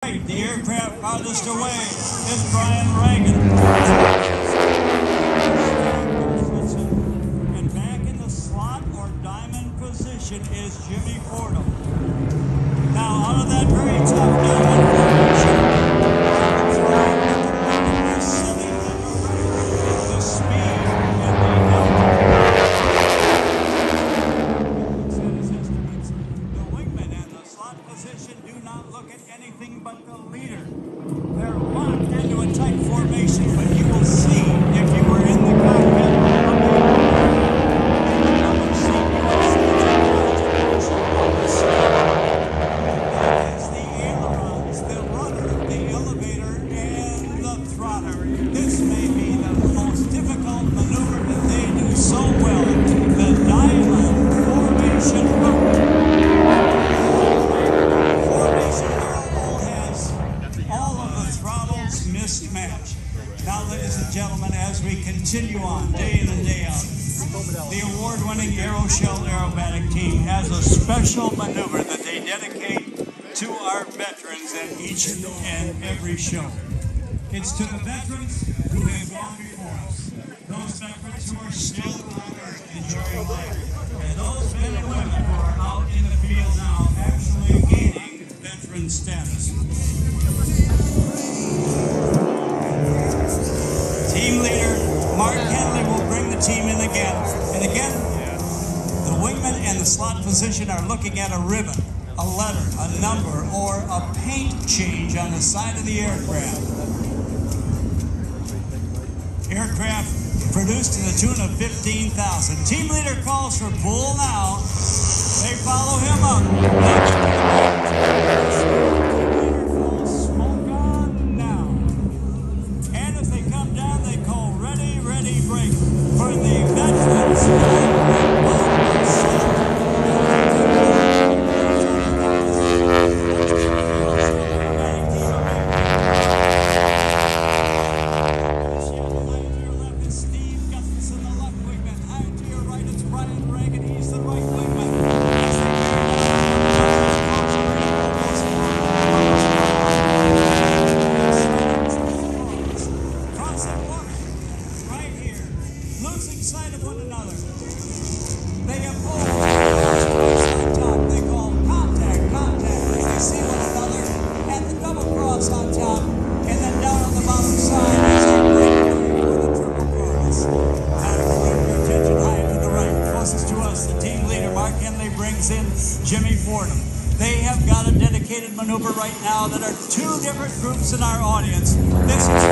The aircraft farthest away is Brian Reagan. And back in the slot or diamond position is Jimmy Fordham. Now, out of that very tough diamond formation, the speed and the altitude. The wingman and the slot position do not look at anything but the leader. They're locked into a tight formation, but you will see if you were in the cockpit the ailerons, the rudder, the elevator, and the throtter. This may be the most difficult maneuver that they do so well. The diamond formation all of the throttles mismatched. Now, ladies and gentlemen, as we continue on day in and day out, the award-winning Aeroshell Aerobatic team has a special maneuver that they dedicate to our veterans at each and every show. It's to the veterans who have gone before us, those veterans who are still on earth enjoying life, and those men and women who are out in the field now actually gaining veteran status. Team leader Mark Henley will bring the team in again. And again, the wingman and the slot position are looking at a ribbon, a letter, a number, or a paint change on the side of the aircraft. Aircraft produced to the tune of 15,000. Team leader calls for pull now. They follow him up. Break for the veterans. Losing sight of one another. They have both on top. They call contact. They see one another at the double cross on top, and then down on the bottom side is a break for the triple cross. Now direct your attention high to the right. Closest to us, the team leader, Mark Henley, brings in Jimmy Fordham. They have got a dedicated maneuver right now that are two different groups in our audience. This is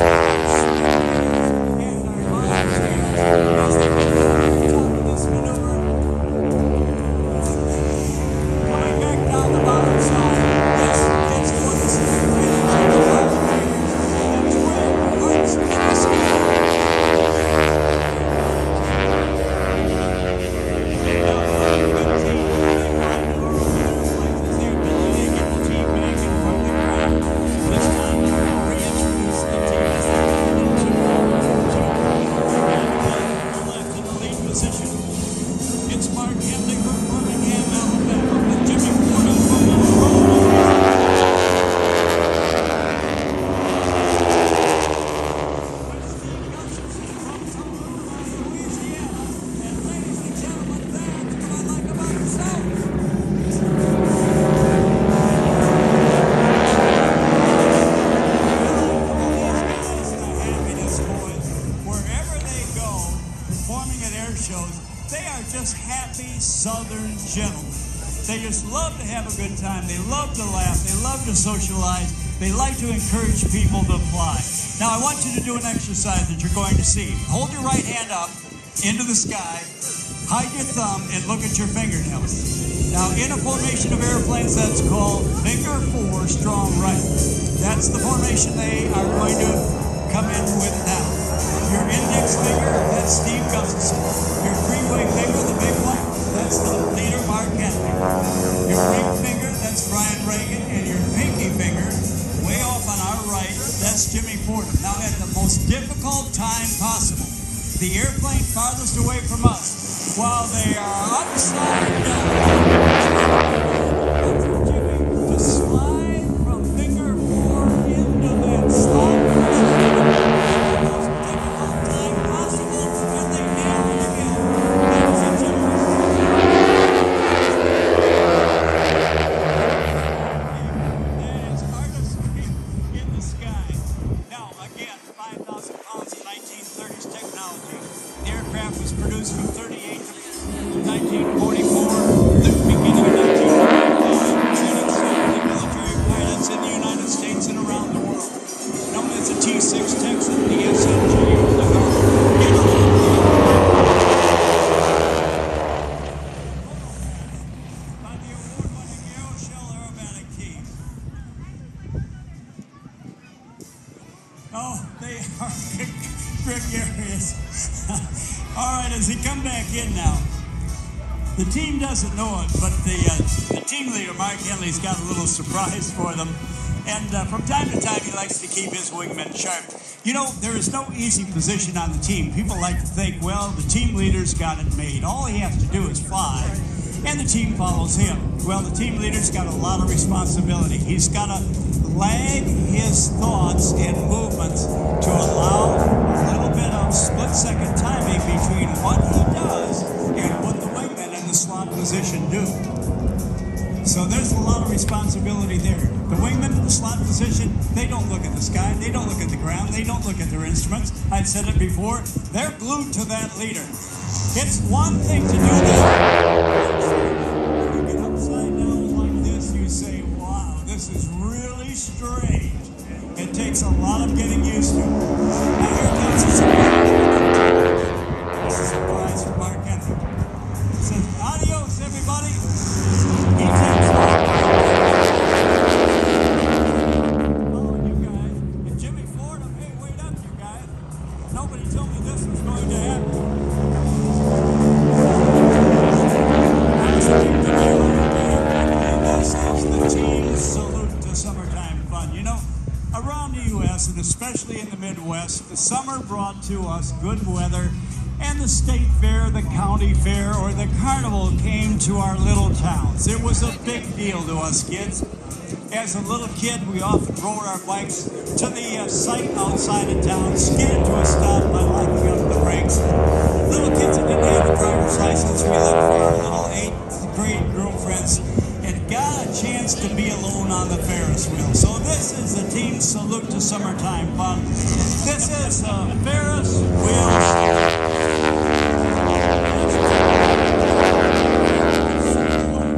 they are just happy Southern gentlemen. They just love to have a good time. They love to laugh. They love to socialize. They like to encourage people to fly. Now, I want you to do an exercise that you're going to see. Hold your right hand up into the sky, hide your thumb, and look at your fingernails. Now, in a formation of airplanes, that's called finger four, strong right. That's the formation they are going to come in with now. Your index finger, that's Steve Gustafson. Your three-way finger, the big one, that's the leader, Mark Henley. Your ring finger, that's Brian Reagan. And your pinky finger, way off on our right, that's Jimmy Fordham. Now, at the most difficult time possible, the airplane farthest away from us, while they are upside down, to slide from finger 4 Oh, they are gregarious. All right, as they come back in now, the team doesn't know it, but the team leader, Mark Henley's got a little surprise for them. And from time to time, he likes to keep his wingmen sharp. You know, there is no easy position on the team. People like to think, well, the team leader's got it made. All he has to do is fly, and the team follows him. Well, the team leader's got a lot of responsibility. He's got to lag his thoughts and movements to allow a little bit of split-second timing between what he does and what the wingmen in the slot position do. So there's a lot of responsibility there. The wingmen in the slot position, they don't look at the sky, they don't look at the ground, they don't look at their instruments. I've said it before, they're glued to that leader. It's one thing to do that. When you get upside down like this, you say, wow, this is really strange. It takes a lot of getting used to. Now here comes the surprise. This is a surprise from Mark Henry. He says, adios, everybody. He takes off. Following you guys. And Jimmy Fordham, hey, wait up, you guys. Nobody told me this was going to happen. That's a big deal. This is the team salute to summertime fun. You know, around the U.S., and especially in the Midwest, the summer brought to us good weather, and the state fair, the county fair, or the carnival came to our little towns. It was a big deal to us kids. As a little kid, we often rode our bikes to the site outside of town, skidded to a stop by locking up the brakes. Little kids that didn't have a driver's license, we looked for our little 8th grade girlfriends and got a chance to be alone on the Ferris wheel. So this is the team salute to summertime fun. This is the Ferris wheel.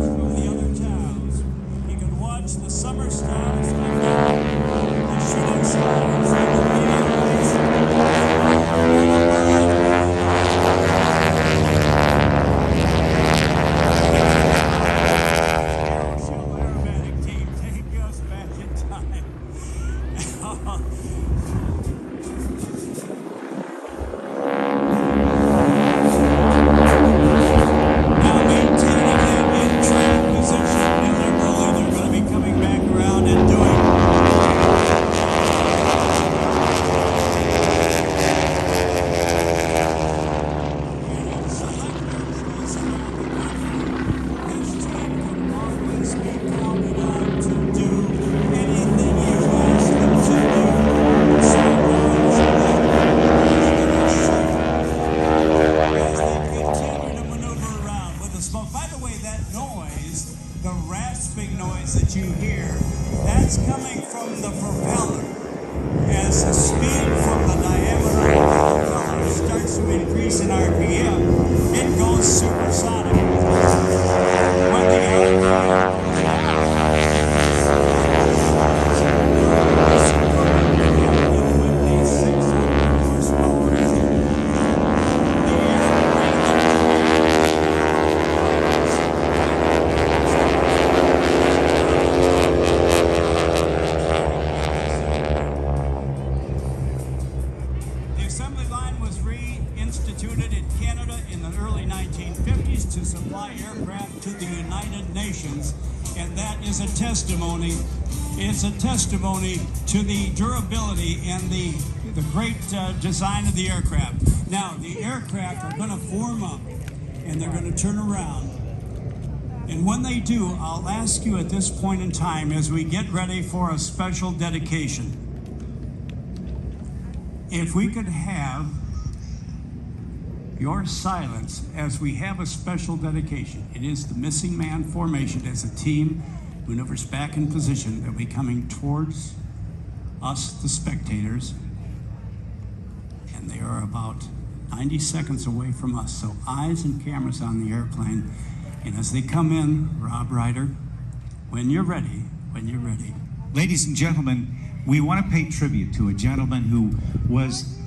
From the other towns, you can watch the summer stars, the shooting stars, aerobatic team take us back in time. Now maintaining that in-track position, and they're going to be coming back around and doing. Selectors around the country, this team can always be counted on to do anything you ask them to do. So as they continue to maneuver around with the smoke. By the way, that noise, the rasping noise that you hear, that's coming from the propeller. As the speed from the diameter of the propeller starts to increase in RPM, it goes supersonic. When the aircraft The assembly line was reinstituted in Canada in the early 1950s to supply aircraft to the United Nations, and that is a testimony. It's a testimony to the durability and the great design of the aircraft. Now, the aircraft are going to form up, and they're going to turn around. And when they do, I'll ask you at this point in time, as we get ready for a special dedication, if we could have your silence as we have a special dedication. It is the missing man formation as a team maneuvers back in position. They'll be coming towards us, the spectators, and they are about 90 seconds away from us. So eyes and cameras on the airplane. And as they come in, Rob Ryder, when you're ready. Ladies and gentlemen, we want to pay tribute to a gentleman who was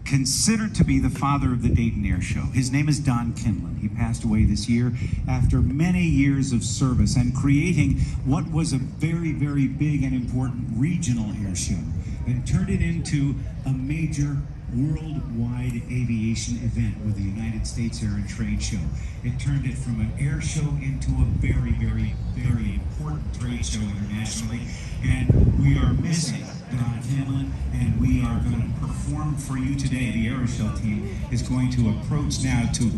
considered to be the father of the Dayton Air Show. His name is Don Kinlan. He passed away this year after many years of service and creating what was a very, very big and important regional air show. and turned it into a major worldwide aviation event with the United States Air and Trade Show. It turned it from an air show into a very, very, very important trade show internationally. And we are missing Don Kinlan, and we are going to perform for you today. The Aeroshell team is going to approach now to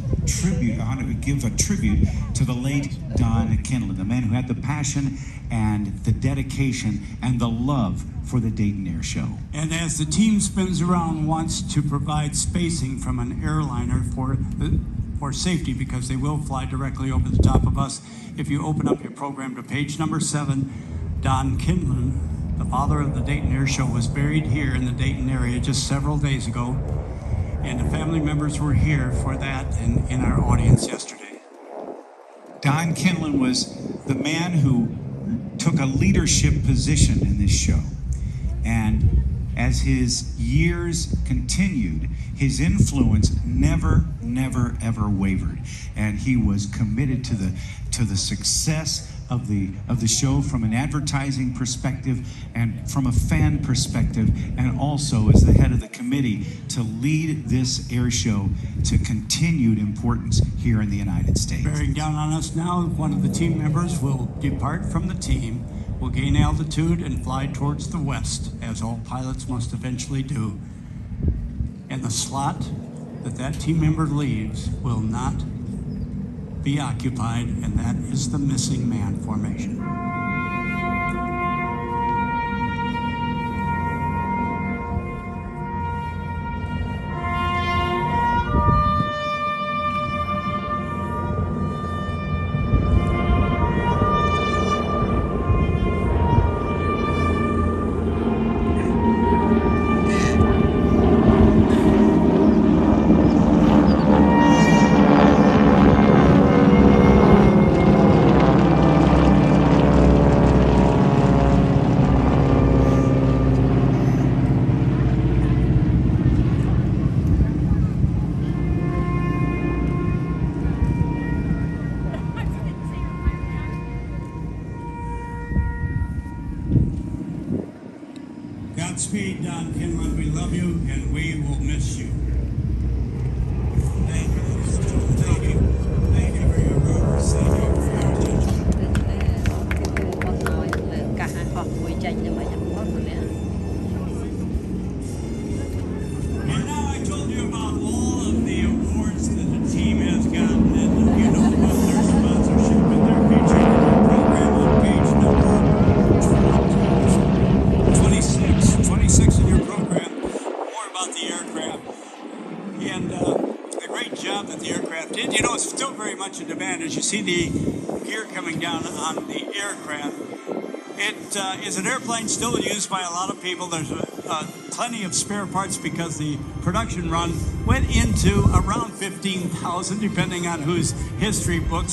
give a tribute to the late Don Kinlan, the man who had the passion and the dedication and the love for the Dayton Air Show. And as the team spins around, wants to provide spacing from an airliner for safety, because they will fly directly over the top of us. If you open up your program to page number 7, Don Kinlan, the father of the Dayton Air Show, was buried here in the Dayton area just several days ago, and the family members were here for that and in our audience yesterday. Don Kinlan was the man who took a leadership position in this show. And as his years continued, his influence never, ever wavered. And he was committed to the success of the show from an advertising perspective and from a fan perspective, and also as the head of the committee to lead this air show to continued importance here in the United States. Bearing down on us now, one of the team members will depart from the team, will gain altitude and fly towards the west, as all pilots must eventually do. And the slot that team member leaves will not be occupied, and that is the missing man formation. Godspeed, Don Kinlan. We love you, and we will miss you. Thank you. Thank you. Thank you for your roses. Thank you for your attention. And now I told you about all of the awards that the team has gotten, and you know about their sponsorship, and they're featured in our program on page number 26 in your program. More about the aircraft and the great job that the aircraft did. You know, it's still very much in demand. As you see the gear coming down on the aircraft, it is an airplane still used by a lot of people. There's plenty of spare parts because the production run went into around 15,000, depending on whose history books.